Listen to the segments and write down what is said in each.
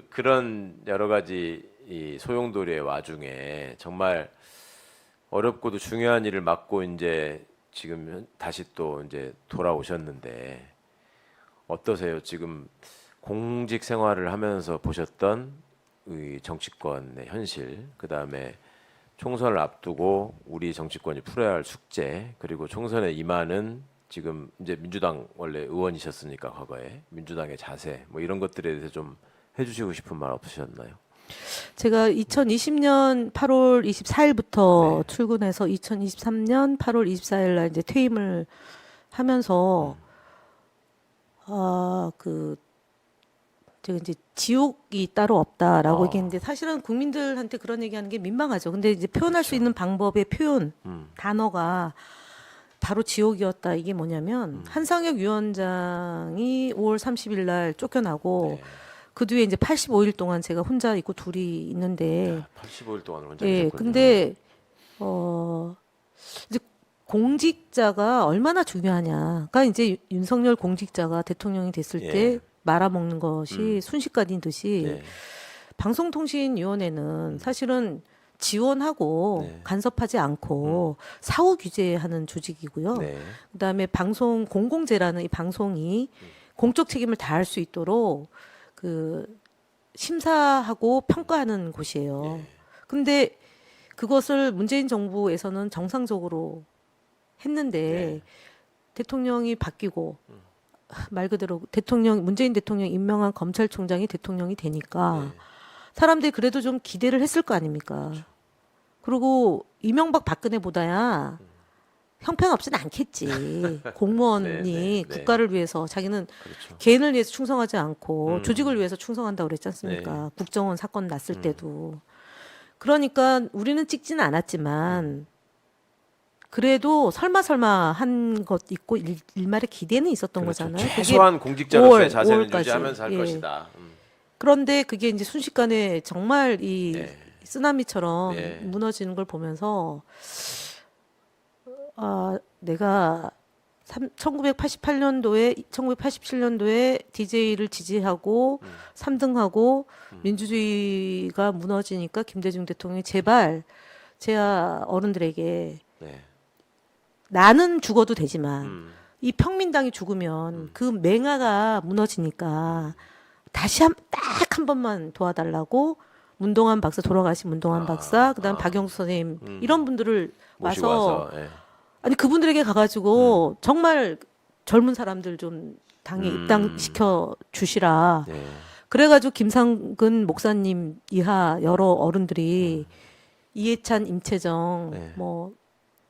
그런 여러 가지 이 소용돌이의 와중에 정말 어렵고도 중요한 일을 맡고 이제 지금 다시 또 이제 돌아오셨는데 어떠세요? 지금 공직 생활을 하면서 보셨던 이 정치권의 현실, 그 다음에 총선을 앞두고 우리 정치권이 풀어야 할 숙제, 그리고 총선에 임하는 지금 이제 민주당 원래 의원이셨으니까 과거에 민주당의 자세, 뭐 이런 것들에 대해서 좀 해주시고 싶은 말 없으셨나요? 제가 2020년 8월 24일부터 네. 출근해서 2023년 8월 24일 날 이제 퇴임을 하면서 제가 이제 지옥이 따로 없다라고 얘기했는데 사실은 국민들한테 그런 얘기하는 게 민망하죠. 근데 이제 표현할 수 그렇죠. 있는 방법의 표현 음. 단어가 바로 지옥이었다. 이게 뭐냐면 한상혁 위원장이 5월 30일 날 쫓겨나고 네. 그 뒤에 이제 85일 동안 제가 혼자 있고 둘이 있는데 85일 동안 혼자 예, 계셨군요. 근데 이제 공직자가 얼마나 중요하냐가 이제 윤석열 공직자가 대통령이 됐을 예. 때 말아먹는 것이 순식간이듯이 네. 방송통신위원회는 사실은 지원하고 네. 간섭하지 않고 사후 규제하는 조직이고요. 네. 그다음에 방송 공공재라는 이 방송이 공적 책임을 다할 수 있도록 그 심사하고 평가하는 곳이에요. 근데 그것을 문재인 정부에서는 정상적으로 했는데 네. 대통령이 바뀌고 말 그대로 문재인 대통령 임명한 검찰총장이 대통령이 되니까 네. 사람들이 그래도 좀 기대를 했을 거 아닙니까? 그리고 이명박 박근혜보다야 형편없지는 않겠지. 공무원이 네, 네, 네. 국가를 위해서 자기는 그렇죠. 개인을 위해서 충성하지 않고 조직을 위해서 충성한다고 그랬지 않습니까? 네. 국정원 사건 났을 때도. 그러니까 우리는 찍지는 않았지만 그래도 설마 한 것 있고 일말의 기대는 있었던 그렇죠. 거잖아요. 최소한 공직자로서의 5월, 자세는 5월까지. 유지하면서 할 예. 것이다. 그런데 그게 이제 순식간에 정말 이 네. 쓰나미처럼 네. 무너지는 걸 보면서 내가 1988년도에 1987년도에 DJ를 지지하고 3등하고 민주주의가 무너지니까 김대중 대통령이 제발 제야 어른들에게 네. 나는 죽어도 되지만 이 평민당이 죽으면 그 맹아가 무너지니까 다시 딱 한 번만 도와달라고 문동환 박사 돌아가신 문동환 박사 그다음 박영수 선생님 이런 분들을 모시고 와서 와서 예. 아니 그분들에게 가가지고 정말 젊은 사람들 좀 당에 입당시켜 주시라. 네. 그래가지고 김상근 목사님 이하 여러 어른들이 이해찬, 임채정 네. 뭐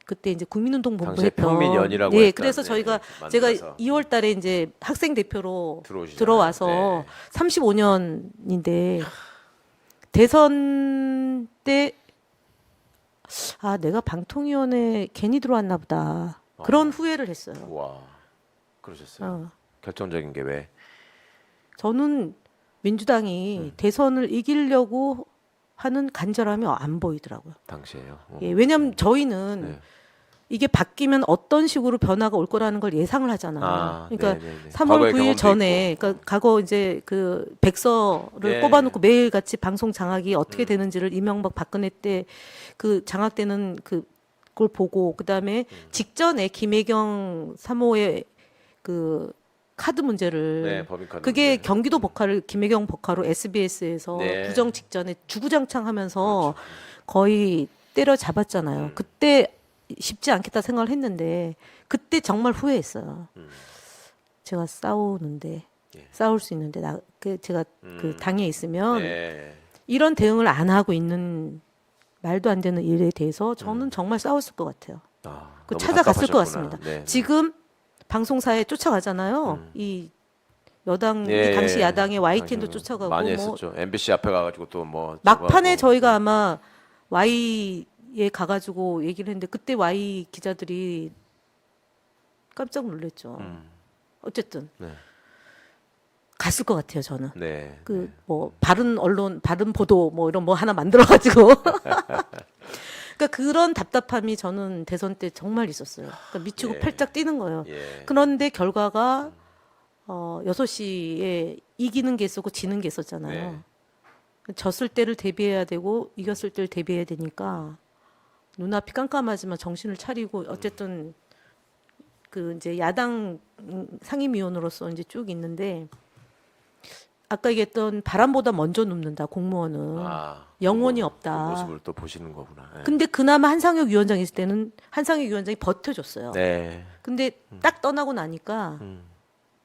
그때 이제 국민운동본부 당시에 했던 평민연이라고 네, 했던, 그래서 네, 저희가 네, 제가 만들어서. 2월달에 이제 학생 대표로 들어오시잖아요. 들어와서 네. 35년인데 대선 때 내가 방통위원회 괜히 들어왔나 보다. 그런 후회를 했어요. 와, 그러셨어요. 어. 결정적인 게 왜? 저는 민주당이 대선을 이기려고 하는 간절함이 안 보이더라고요. 당시에요. 예, 왜냐하면 저희는 네. 이게 바뀌면 어떤 식으로 변화가 올 거라는 걸 예상을 하잖아요. 그러니까 네네네. 3월 과거의 9일 경험도 전에, 있고. 그러니까 과거 이제 그 백서를 예. 꼽아놓고 매일같이 방송 장악이 어떻게 되는지를 이명박 박근혜 때 그 장악되는 그걸 보고 그다음에 직전에 김혜경 3호의 그 카드 문제를 네, 법인카드 그게 문제. 경기도 법카를 김혜경 법카로 SBS에서 네. 구정 직전에 주구장창하면서 거의 때려 잡았잖아요. 그때 쉽지 않겠다 생각을 했는데 그때 정말 후회했어요. 제가 싸우는데 예. 싸울 수 있는데 제가 그 당에 있으면 네. 이런 대응을 안 하고 있는 말도 안 되는 일에 대해서 저는 정말 싸웠을 것 같아요. 너무 찾아갔을 것 답답하셨구나. 같습니다. 네. 지금 방송사에 쫓아가잖아요. 이 여당 예, 이 당시 예. 야당의 YTN도 당시에는 쫓아가고 많이 뭐 했었죠. MBC 앞에 가가지고 또 뭐 막판에 저거하고. 저희가 아마 Y에 가가지고 얘기를 했는데 그때 Y 기자들이 깜짝 놀랐죠. 어쨌든 네. 갔을 것 같아요. 저는 네. 그 뭐 바른 언론, 바른 보도 뭐 이런 뭐 하나 만들어가지고 그러니까 그런 답답함이 저는 대선 때 정말 있었어요. 그러니까 미치고 예. 팔짝 뛰는 거예요. 예. 그런데 결과가 6시에 이기는 게 있었고 지는 게 있었잖아요. 졌을 때를 대비해야 되고 이겼을 때를 대비해야 되니까 눈앞이 깜깜하지만 정신을 차리고 어쨌든 그 이제 야당 상임위원으로서 이제 쭉 있는데 아까 얘기했던 바람보다 먼저 눕는다 공무원은 영혼이 없다. 그 모습을 또 보시는 거구나. 네. 근데 그나마 한상혁 위원장이 있을 때는 한상혁 위원장이 버텨줬어요. 네. 근데 딱 떠나고 나니까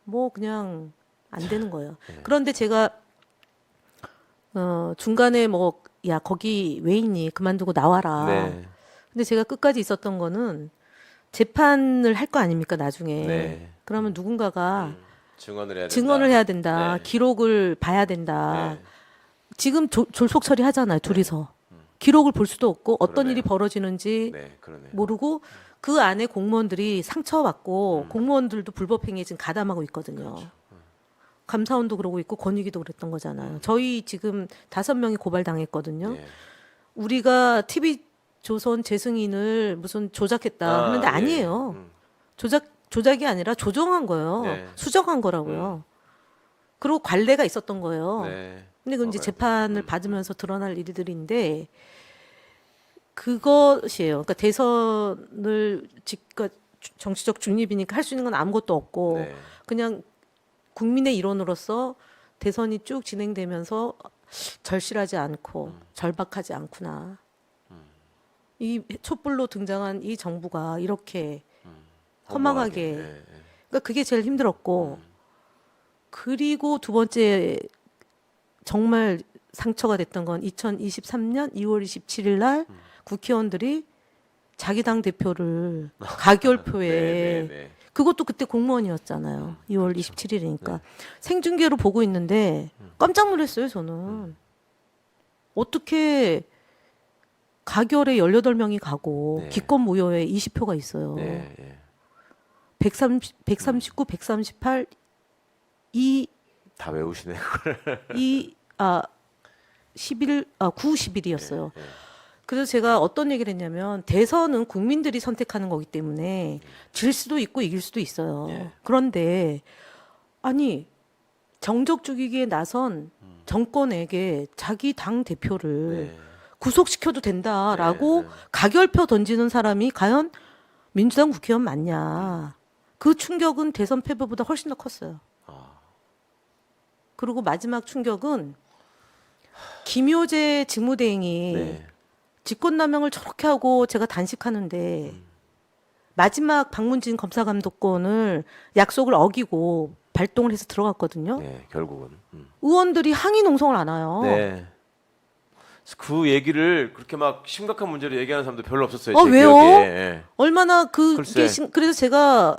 뭐 그냥 안 되는 거예요. 그런데 제가 중간에 뭐 야 거기 왜 있니? 그만두고 나와라. 네. 근데 제가 끝까지 있었던 거는 재판을 할 거 아닙니까 나중에. 네. 그러면 누군가가 증언을 해야 된다. 된다. 네. 기록을 봐야 된다. 네. 지금 졸속 처리하잖아요 둘이서. 기록을 볼 수도 없고 어떤 그러네요. 일이 벌어지는지 네, 그러네요. 모르고 그 안에 공무원들이 상처받고 공무원들도 불법행위에 지금 가담하고 있거든요. 그렇죠. 감사원도 그러고 있고 권익위도 그랬던 거잖아요. 저희 지금 5명이 고발당했거든요. 네. 우리가 TV 조선 재승인을 무슨 조작했다 하는데 아니에요. 조작이 아니라 조정한 거예요. 네. 수정한 거라고요. 그리고 관례가 있었던 거예요. 네. 근데 그건 이제 맞아요. 재판을 받으면서 드러날 일들인데 그것이에요. 그러니까 대선을 그러니까 정치적 중립이니까 할 수 있는 건 아무것도 없고 네. 그냥 국민의 일원으로서 대선이 쭉 진행되면서 절실하지 않고 절박하지 않구나. 이 촛불로 등장한 이 정부가 이렇게 허망하게. 네. 네. 그러니까 그게 제일 힘들었고 그리고 두 번째 정말 상처가 됐던 건 2023년 2월 27일 날 국회의원들이 자기 당 대표를 가결표에 네, 네, 네. 그것도 그때 공무원이었잖아요. 2월 27일이니까 생중계로 보고 있는데 깜짝 놀랐어요. 저는 어떻게 가결에 18명이 가고 네. 기권 무효에 20표가 있어요. 네, 네. 139, 138, 다 외우시네. 9, 11이었어요. 네. 그래서 제가 어떤 얘기를 했냐면 대선은 국민들이 선택하는 거기 때문에 질 수도 있고 이길 수도 있어요. 예. 그런데 아니 정적 죽이기에 나선 정권에게 자기 당 대표를 네. 구속시켜도 된다라고 네, 네. 가결표 던지는 사람이 과연 민주당 국회의원 맞냐. 그 충격은 대선 패배보다 훨씬 더 컸어요. 그리고 마지막 충격은 김효재 직무대행이 네. 직권남용을 저렇게 하고 제가 단식하는데 마지막 박문진 검사감독관을 약속을 어기고 발동을 해서 들어갔거든요. 네, 결국은. 의원들이 항의 농성을 안 와요. 네. 그 얘기를 그렇게 막 심각한 문제로 얘기하는 사람도 별로 없었어요. 아, 제 왜요? 기억에. 예. 얼마나 글쎄. 그래서 제가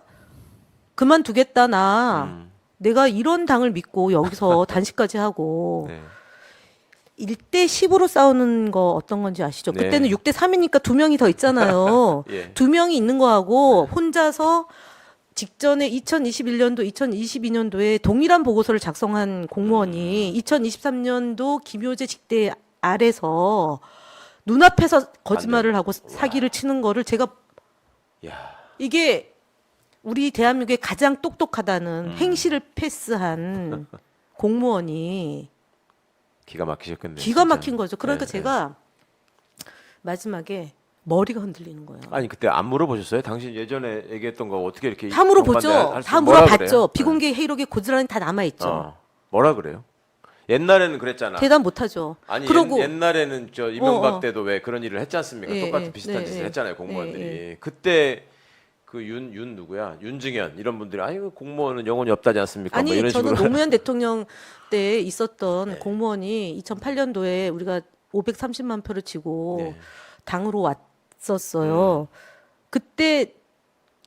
그만두겠다 나 내가 이런 당을 믿고 여기서 단식까지 하고 네. 1대 10으로 싸우는 거 어떤 건지 아시죠? 네. 그때는 6대 3이니까 2명이 더 있잖아요. 예. 2명이 있는 거하고 혼자서 직전에 2021년도, 2022년도에 동일한 보고서를 작성한 공무원이 2023년도 김효재 직대 아래서 눈앞에서 거짓말을 하고 사기를 치는 거를 제가 야. 이게 우리 대한민국의 가장 똑똑하다는 행실을 패스한 공무원이 기가 막히셨겠네요. 기가 진짜. 막힌 거죠. 그러니까 네, 제가 마지막에 머리가 흔들리는 거예요. 아니 그때 안 물어보셨어요? 당신 예전에 얘기했던 거 어떻게 이렇게 다 물어보죠. 정반대 할수 다 뭐라 물어봤죠. 그래요? 비공개 회의록에 고스란히 다 남아 있죠. 뭐라 그래요? 옛날에는 그랬잖아. 대답 못하죠. 아니 그러고 옛날에는 저 이명박 어. 때도 왜 그런 일을 했지 않습니까? 예, 똑같은 예, 비슷한 네, 짓을 예. 했잖아요 공무원들이. 예, 그때 그 윤 누구야? 윤증현 이런 분들이 아유 공무원은 영혼이 없다지 않습니까? 뭐 아니 이런 저는 식으로. 노무현 대통령 때 있었던 공무원이 2008년도에 우리가 530만 표를 지고 네. 당으로 왔었어요. 그때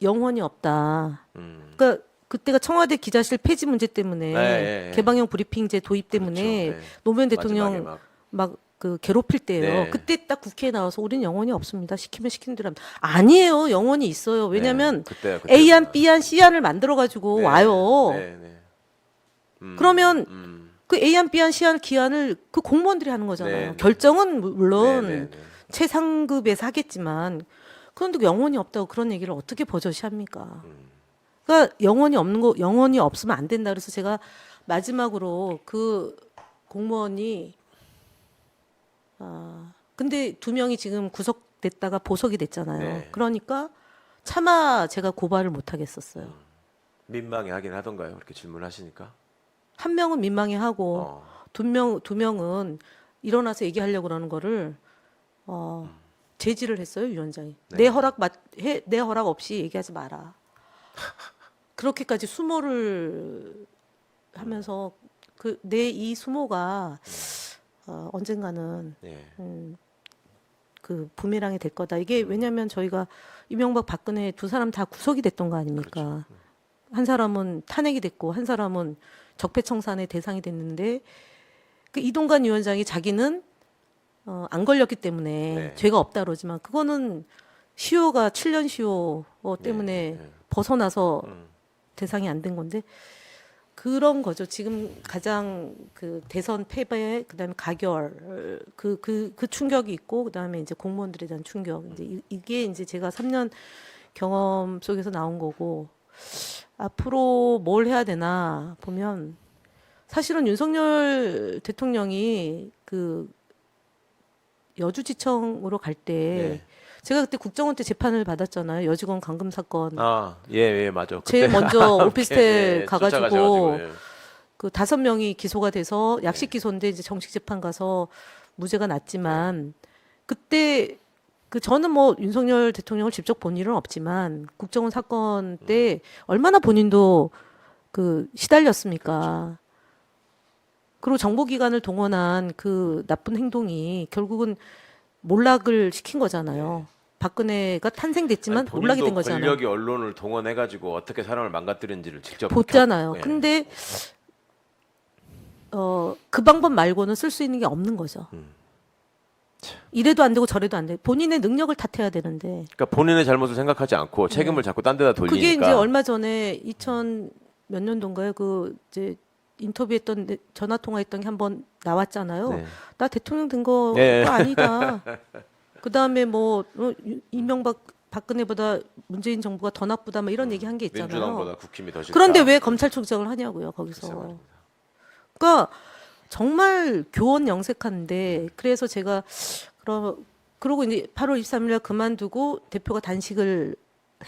영혼이 없다. 그러니까 그때가 청와대 기자실 폐지 문제 때문에 네, 네. 개방형 브리핑제 도입 때문에 그렇죠. 네. 노무현 마지막에 대통령 막. 막 그 괴롭힐 때예요. 네. 그때 딱 국회에 나와서 우리는 영혼이 없습니다. 시키면 시키는 대로 합니다. 아니에요. 영혼이 있어요. 왜냐하면 그때 A안, B안, C안을 만들어 가지고 와요. 네, 네. 그러면 그 A안, B안, C안, G안을 그 공무원들이 하는 거잖아요. 네, 네. 결정은 물론 네, 네, 네. 최상급에서 하겠지만 그런데 영혼이 없다고 그런 얘기를 어떻게 버젓이 합니까? 그러니까 영원히 없으면 안 된다. 그래서 제가 마지막으로 그 공무원이 근데 2명이 지금 구속됐다가 보석이 됐잖아요. 네. 그러니까 차마 제가 고발을 못 하겠었어요. 민망해 하긴 하던가요? 그렇게 질문하시니까. 한 명은 민망해하고 어. 두 명은 일어나서 얘기하려고 그러는 거를 제지를 했어요, 위원장이. 네. 내 허락 없이 얘기하지 마라. 그렇게까지 수모를 하면서 내 이 수모가 언젠가는 예. 그 부메랑이 될 거다. 이게 왜냐하면 저희가 이명박 박근혜 두 사람 다 구속이 됐던 거 아닙니까? 그렇죠. 한 사람은 탄핵이 됐고 한 사람은 적폐청산의 대상이 됐는데 그 이동관 위원장이 자기는 안 걸렸기 때문에 네. 죄가 없다 그러지만 그거는 시효가 7년 시효 때문에 네. 벗어나서 음. 대상이 안 된 건데 그런 거죠. 지금 가장 그 대선 패배, 그다음에 가결, 그 충격이 있고, 그다음에 이제 공무원들에 대한 충격. 이제 이게 이제 제가 3년 경험 속에서 나온 거고 앞으로 뭘 해야 되나 보면 사실은 윤석열 대통령이 그 여주지청으로 갈 때 네. 제가 그때 국정원 때 재판을 받았잖아요. 여직원 감금 사건. 예, 맞아. 제일 그때 먼저 함께, 오피스텔 예, 가가지고 쫓아가셔가지고, 예. 그 5명이 기소가 돼서 약식 기소인데 이제 정식 재판 가서 무죄가 났지만 그때 그 저는 뭐 윤석열 대통령을 직접 본 일은 없지만 국정원 사건 때 얼마나 본인도 그 시달렸습니까? 그리고 정보기관을 동원한 그 나쁜 행동이 결국은 몰락을 시킨 거잖아요. 박근혜가 탄생됐지만 아니, 몰락이 된 본인도 거잖아요. 권력이 언론을 동원해가지고 어떻게 사람을 망가뜨리는지를 직접 보잖아요. 예. 근데 그 방법 말고는 쓸 수 있는 게 없는 거죠. 이래도 안 되고 저래도 안 돼. 본인의 능력을 탓해야 되는데. 그러니까 본인의 잘못을 생각하지 않고 책임을 자꾸 딴 데다 돌리니까. 그게 이제 얼마 전에 2000 몇 년도인가요? 그 이제 인터뷰했던 전화 통화했던 게 한번 나왔잖아요. 네. 나 대통령 된 거가 네. 아니다. 그 다음에 뭐 이명박 박근혜보다 문재인 정부가 더 나쁘다 뭐 이런 얘기 한 게 있잖아요. 민주당보다 국힘이 더 싫다. 그런데 왜 검찰총장을 하냐고요 글쎄 거기서. 말입니다. 그러니까 정말 교원 영색하는데 그래서 제가 그러고 이제 8월 23일 날 그만두고 대표가 단식을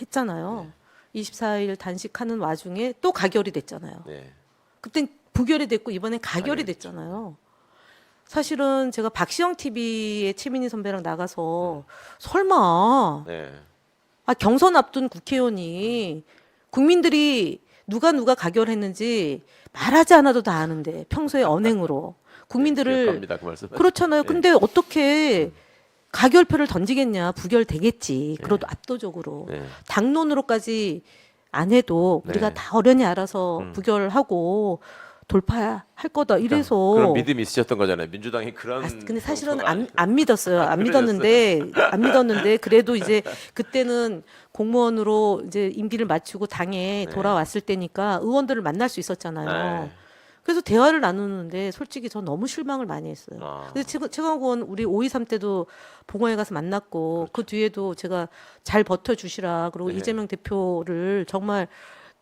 했잖아요. 24일 단식하는 와중에 또 가결이 됐잖아요. 네. 그땐 부결이 됐고 이번엔 가결이 가결이 됐잖아요. 사실은 제가 박시영 TV에 최민희 선배랑 나가서 설마 네. 경선 앞둔 국회의원이 국민들이 누가 가결했는지 말하지 않아도 다 아는데 평소에 언행으로 국민들을 기억합니다. 그 말씀. 그렇잖아요. 근데 어떻게 가결표를 던지겠냐? 부결되겠지. 그래도 압도적으로 네. 당론으로까지 안 해도 우리가 네. 다 어련히 알아서 부결하고 돌파할 거다. 이래서 그런 믿음이 있으셨던 거잖아요. 민주당이 그런. 근데 사실은 정서가 안 믿었어요. 안 믿었는데 그래도 이제 그때는 공무원으로 이제 임기를 마치고 당에 네. 돌아왔을 때니까 의원들을 만날 수 있었잖아요. 네. 그래서 대화를 나누는데 솔직히 전 너무 실망을 많이 했어요. 아. 그래서 최강욱 의원 우리 5.23 때도 봉화에 가서 만났고 그 뒤에도 제가 잘 버텨주시라. 그리고 네. 이재명 대표를 정말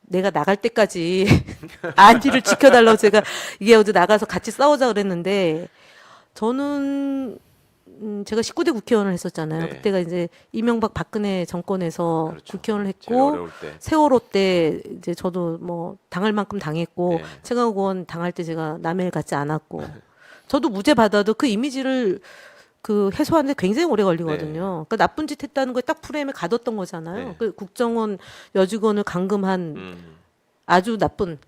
내가 나갈 때까지 안티를 지켜달라고 제가 이게 어디 나가서 같이 싸우자 그랬는데 저는 제가 19대 국회의원을 했었잖아요. 네. 그때가 이제 이명박 박근혜 정권에서 그렇죠. 국회의원을 제일 했고 어려울 때. 세월호 때 이제 저도 뭐 당할 만큼 당했고 네. 최강욱 의원 당할 때 제가 남해를 갖지 않았고 저도 무죄 받아도 그 이미지를 그 해소하는데 굉장히 오래 걸리거든요. 그러니까 나쁜 짓 했다는 거에 딱 프레임에 가뒀던 거잖아요. 네. 그 국정원 여직원을 감금한 음. 아주 나쁜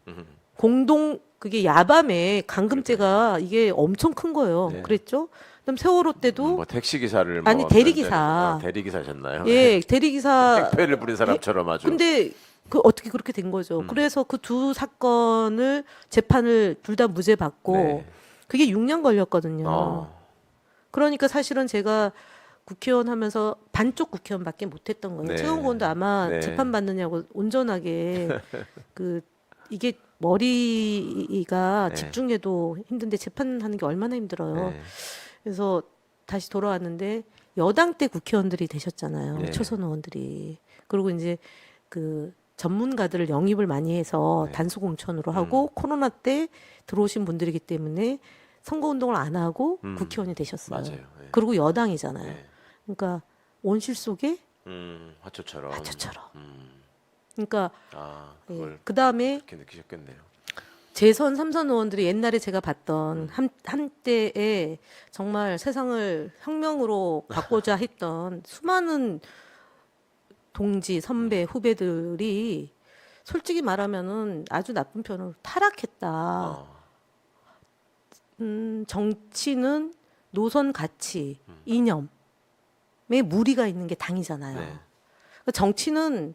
공동 그게 야밤에 감금죄가 이게 엄청 큰 거예요. 네. 그랬죠? 그다음 세월호 때도 뭐 택시 기사를 아니, 뭐 대리기사. 대리기사셨나요? 예 대리기사 택배를 부린 사람처럼 아주. 근데 그 어떻게 그렇게 된 거죠. 그래서 그 두 사건을 재판을 둘 다 무죄 받고 네. 그게 6년 걸렸거든요. 그러니까 사실은 제가 국회의원 하면서 반쪽 국회의원밖에 못했던 거예요. 네. 최강욱 의원도 아마 네. 재판 받느냐고 온전하게 그 이게 머리가 네. 집중해도 힘든데 재판하는 게 얼마나 힘들어요. 네. 그래서 다시 돌아왔는데 여당 때 국회의원들이 되셨잖아요. 네. 초선 의원들이. 그리고 이제 그 전문가들을 영입을 많이 해서 네. 단수 공천으로 하고 코로나 때 들어오신 분들이기 때문에 선거운동을 안 하고 국회의원이 되셨어요. 맞아요. 네. 그리고 여당이잖아요. 네. 그러니까 온실 속에 화초처럼. 화초처럼. 그러니까 그걸 그 다음에 그렇게 느끼셨겠네요. 재선 3선 의원들이 옛날에 제가 봤던 한때에 정말 세상을 혁명으로 바꾸자 했던 수많은 동지, 선배, 후배들이 솔직히 말하면은 아주 나쁜 편으로 타락했다. 정치는 노선 가치, 이념에 무리가 있는 게 당이잖아요. 네. 그러니까 정치는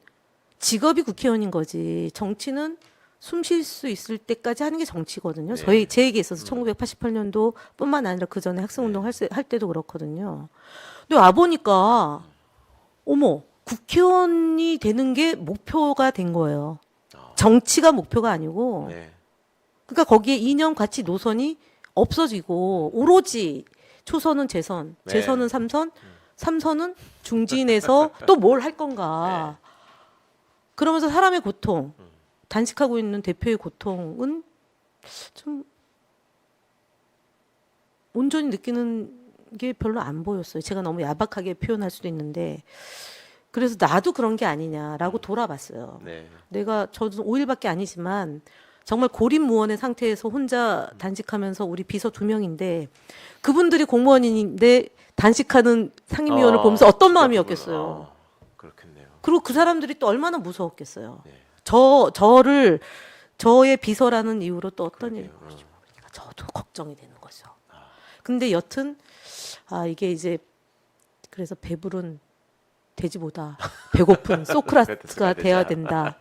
직업이 국회의원인 거지. 정치는 숨 쉴 수 있을 때까지 하는 게 정치거든요. 네. 제에게 있어서 1988년도뿐만 아니라 그 전에 학생운동 할 때도 그렇거든요. 근데 와 보니까 어머 국회의원이 되는 게 목표가 된 거예요. 정치가 목표가 아니고. 네. 그러니까 거기에 이념, 가치, 노선이 없어지고 오로지 초선은 재선, 네. 재선은 삼선, 삼선은 중진에서 또 뭘 할 건가. 그러면서 사람의 고통, 단식하고 있는 대표의 고통은 좀 온전히 느끼는 게 별로 안 보였어요. 제가 너무 야박하게 표현할 수도 있는데 그래서 나도 그런 게 아니냐라고 돌아봤어요. 네. 내가 저도 5일밖에 아니지만 정말 고립무원의 상태에서 혼자 단식하면서 우리 비서 2명인데 그분들이 공무원인데 단식하는 상임위원을 보면서 어떤 마음이었겠어요. 그렇겠네요. 그리고 그 사람들이 또 얼마나 무서웠겠어요. 네. 저의 비서라는 이유로 또 어떤 일이 그러게요. 벌어질지 모르니까 저도 걱정이 되는 거죠. 근데 여튼 이게 이제 그래서 배부른 돼지보다 배고픈 소크라테스가 돼야 된다.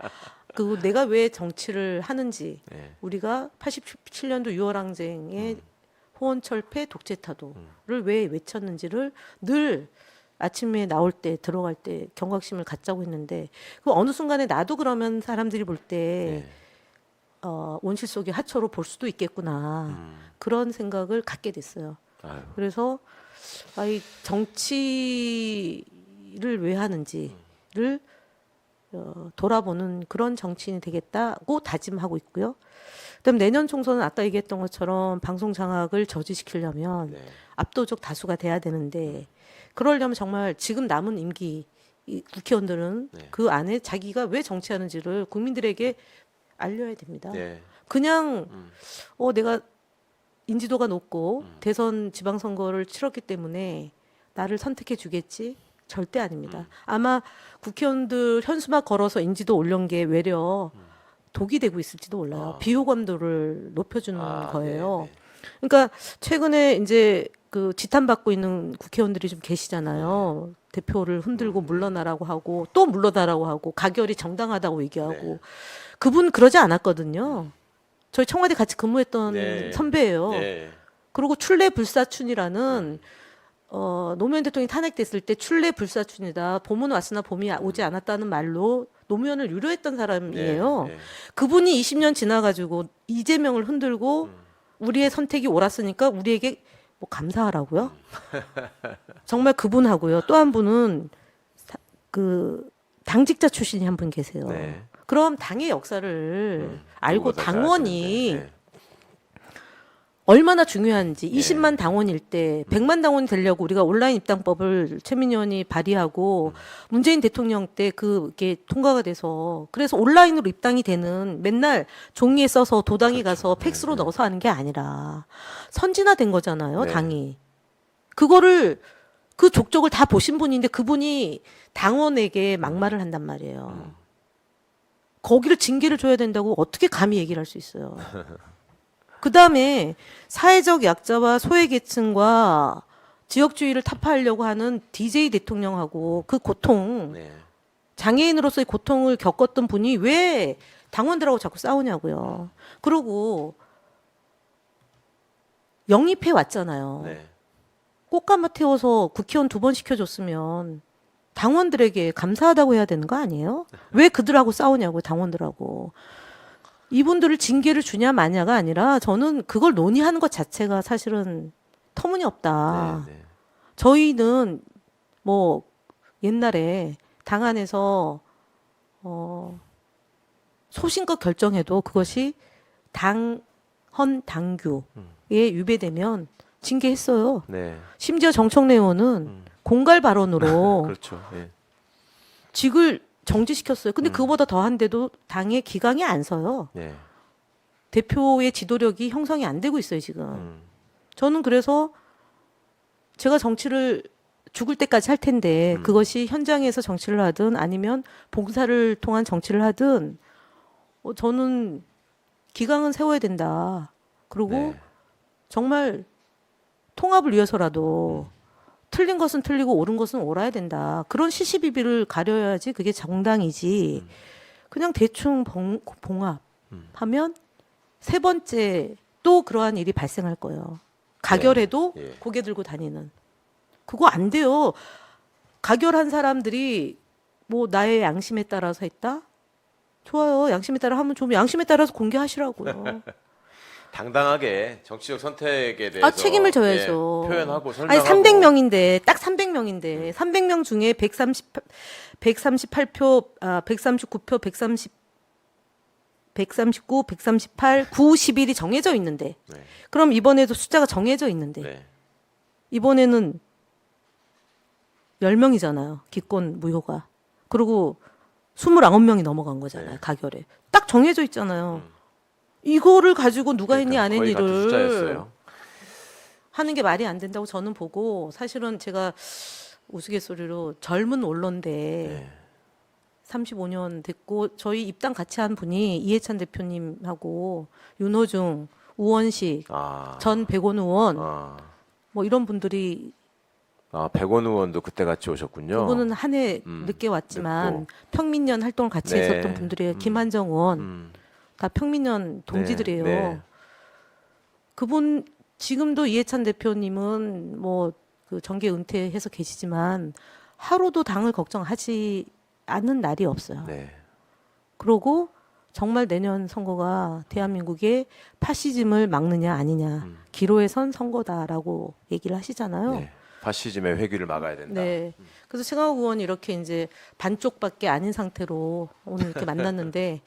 그리고 내가 왜 정치를 하는지 네. 우리가 87년도 6월 항쟁의 호원철폐 독재타도를 왜 외쳤는지를 늘 아침에 나올 때 들어갈 때 경각심을 갖자고 했는데 그 어느 순간에 나도 그러면 사람들이 볼 때 네. 온실 속의 하초로 볼 수도 있겠구나 그런 생각을 갖게 됐어요. 아유. 그래서 이 정치를 왜 하는지를 돌아보는 그런 정치인이 되겠다고 다짐하고 있고요. 그다음 내년 총선은 아까 얘기했던 것처럼 방송 장악을 저지시키려면 네. 압도적 다수가 돼야 되는데 그러려면 정말 지금 남은 임기 이 국회의원들은 네. 그 안에 자기가 왜 정치하는지를 국민들에게 알려야 됩니다. 네. 그냥 내가 인지도가 높고 대선 지방선거를 치렀기 때문에 나를 선택해 주겠지? 절대 아닙니다. 아마 국회의원들 현수막 걸어서 인지도 올린 게 외려 독이 되고 있을지도 몰라요. 비호감도를 높여주는 거예요. 네, 네. 그러니까 최근에 이제 그 지탄받고 있는 국회의원들이 좀 계시잖아요. 대표를 흔들고 물러나라고 하고 또 물러나라고 하고 가결이 정당하다고 얘기하고 그분 그러지 않았거든요. 저희 청와대 같이 근무했던 네. 선배예요. 네. 그리고 출래 불사춘이라는 노무현 대통령이 탄핵됐을 때 출래 불사춘이다. 봄은 왔으나 봄이 오지 않았다는 말로 노무현을 유료했던 사람이에요. 네. 그분이 20년 지나가지고 이재명을 흔들고 우리의 선택이 옳았으니까 우리에게 뭐 감사하라고요? 정말 그분하고요. 또 한 분은 그 당직자 출신이 한 분 계세요. 네. 그럼 당의 역사를 알고 누구보다 잘 당원이 아시는데. 네. 얼마나 중요한지 20만 당원일 때 100만 당원이 되려고 우리가 온라인 입당법을 최민희 의원이 발의하고 문재인 대통령 때 그게 통과가 돼서 그래서 온라인으로 입당이 되는 맨날 종이에 써서 도당에 가서 팩스로 넣어서 하는 게 아니라 선진화된 거잖아요, 네. 당이. 그거를 그 족적을 다 보신 분인데 그분이 당원에게 막말을 한단 말이에요. 거기를 징계를 줘야 된다고 어떻게 감히 얘기를 할 수 있어요. 그 다음에 사회적 약자와 소외계층과 지역주의를 타파하려고 하는 DJ 대통령하고 그 고통, 네. 장애인으로서의 고통을 겪었던 분이 왜 당원들하고 자꾸 싸우냐고요. 그리고 영입해 왔잖아요. 네. 꽃가마 태워서 국회의원 2번 시켜줬으면 당원들에게 감사하다고 해야 되는 거 아니에요? 왜 그들하고 싸우냐고 당원들하고. 이분들을 징계를 주냐 마냐가 아니라 저는 그걸 논의하는 것 자체가 사실은 터무니없다. 네. 네. 저희는 뭐 옛날에 당 안에서 소신껏 결정해도 그것이 당헌 당규에 위배되면 징계했어요. 네. 심지어 정청래 의원은 공갈 발언으로 그렇죠. 예. 직을 정지시켰어요. 근데 그거보다 더한데도 당의 기강이 안 서요. 네. 대표의 지도력이 형성이 안 되고 있어요, 지금. 저는 그래서 제가 정치를 죽을 때까지 할 텐데 그것이 현장에서 정치를 하든 아니면 봉사를 통한 정치를 하든 저는 기강은 세워야 된다. 그리고 네. 정말 통합을 위해서라도 틀린 것은 틀리고 옳은 것은 옳아야 된다. 그런 시시비비를 가려야지 그게 정당이지. 그냥 대충 봉합하면 세 번째 또 그러한 일이 발생할 거예요. 가결해도 예. 고개 들고 다니는. 그거 안 돼요. 가결한 사람들이 뭐 나의 양심에 따라서 했다? 좋아요. 양심에 따라 하면 좋으면 양심에 따라서 공개하시라고요. 당당하게 정치적 선택에 대해서 책임을 져야죠. 예, 표현하고 아니 설명하고 300명인데 딱 300명인데 300명 중에 138표, 139표, 139, 138, 91이 정해져 있는데 네. 그럼 이번에도 숫자가 정해져 있는데 네. 이번에는 10명이잖아요. 기권 무효가. 그리고 29명이 넘어간 거잖아요. 네. 가결에. 딱 정해져 있잖아요. 이거를 가지고 누가 했니 안 거의 같은 했니를 숫자였어요. 하는 게 말이 안 된다고 저는 보고 사실은 제가 우스갯소리로 젊은 언론대 네. 35년 됐고 저희 입당 같이 한 분이 이해찬 대표님하고 윤호중, 우원식, 아. 전 백원 의원 아. 뭐 이런 분들이 백원 의원도 그때 같이 오셨군요. 그분은 한 해 늦게 왔지만 늦고. 평민년 활동을 같이 네. 했었던 분들이에요. 김한정 의원 음. 다 평민년 동지들이에요. 네. 그분 지금도 이해찬 대표님은 뭐 그 정계 은퇴해서 계시지만 하루도 당을 걱정하지 않는 날이 없어요. 네. 그러고 정말 내년 선거가 대한민국의 파시즘을 막느냐 아니냐 기로에 선 선거다라고 얘기를 하시잖아요. 네. 파시즘의 회귀를 막아야 된다. 네. 그래서 최강욱 의원이 이렇게 이제 반쪽밖에 아닌 상태로 오늘 이렇게 만났는데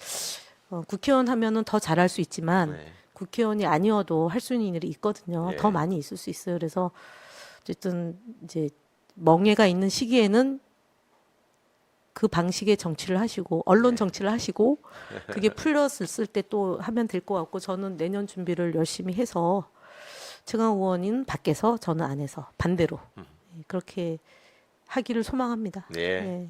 국회의원 하면은 더 잘할 수 있지만 네. 국회의원이 아니어도 할 수 있는 일이 있거든요. 예. 더 많이 있을 수 있어요. 그래서 어쨌든 이제 멍해가 있는 시기에는 그 방식의 정치를 하시고 언론 정치를 하시고 그게 풀렸을 때 또 하면 될 것 같고 저는 내년 준비를 열심히 해서 최강욱 의원인 밖에서 저는 안에서 반대로 그렇게 하기를 소망합니다. 예. 네.